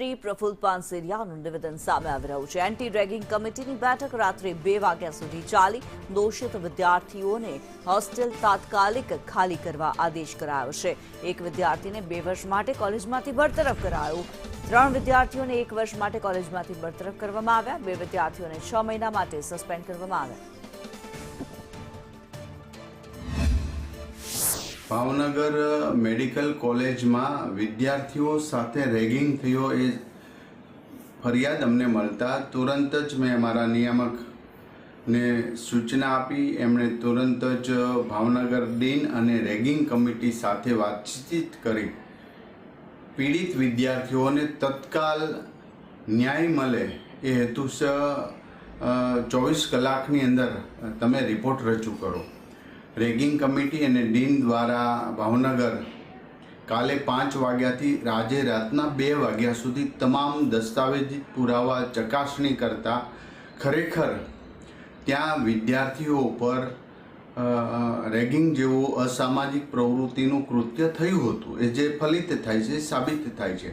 મંત્રી પ્રફુલ્લ પાનસેરિયાનું નિવેદન સામે આવી રહ્યું છે। એન્ટી રેગિંગ કમિટીની બેઠક રાત્રે 2 વાગ્યા સુધી ચાલી। દોષિત વિદ્યાર્થીઓને હોસ્ટેલ તાત્કાલિક ખાલી કરવા આદેશ કરાયો છે। એક વિદ્યાર્થીને 2 વર્ષ માટે કોલેજમાંથી બરતરફ કરાયો। 3 વિદ્યાર્થીઓને 1 વર્ષ માટે કોલેજમાંથી બરતરફ કરવામાં આવ્યા। 2 વિદ્યાર્થીઓને 6 મહિના માટે સસ્પેન્ડ કરવામાં આવ્યા। ભાવનગર મેડિકલ કોલેજમાં વિદ્યાર્થીઓ સાથે રેગિંગ થયો એ ફરિયાદ અમને મળતા તુરંત જ મેં અમારા નિયામકને સૂચના આપી। એમણે તુરંત જ ભાવનગર ડીન અને રેગિંગ કમિટી સાથે વાતચીત કરી પીડિત વિદ્યાર્થીઓને તત્કાલ ન્યાય મળે એ હેતુસર 24 કલાકની અંદર તમે રિપોર્ટ રજૂ કરો। રેગિંગ કમિટી અને ડીન દ્વારા ભાવનગર કાલે 5 વાગ્યાથી આજે રાતના 2 વાગ્યા સુધી તમામ દસ્તાવેજી પુરાવા ચકાસણી કરતા ખરેખર ત્યાં વિદ્યાર્થીઓ ઉપર રેગિંગ જેવું અસામાજિક પ્રવૃત્તિનું કૃત્ય થયું હતું એ જે ફલિત થાય છે, સાબિત થાય છે।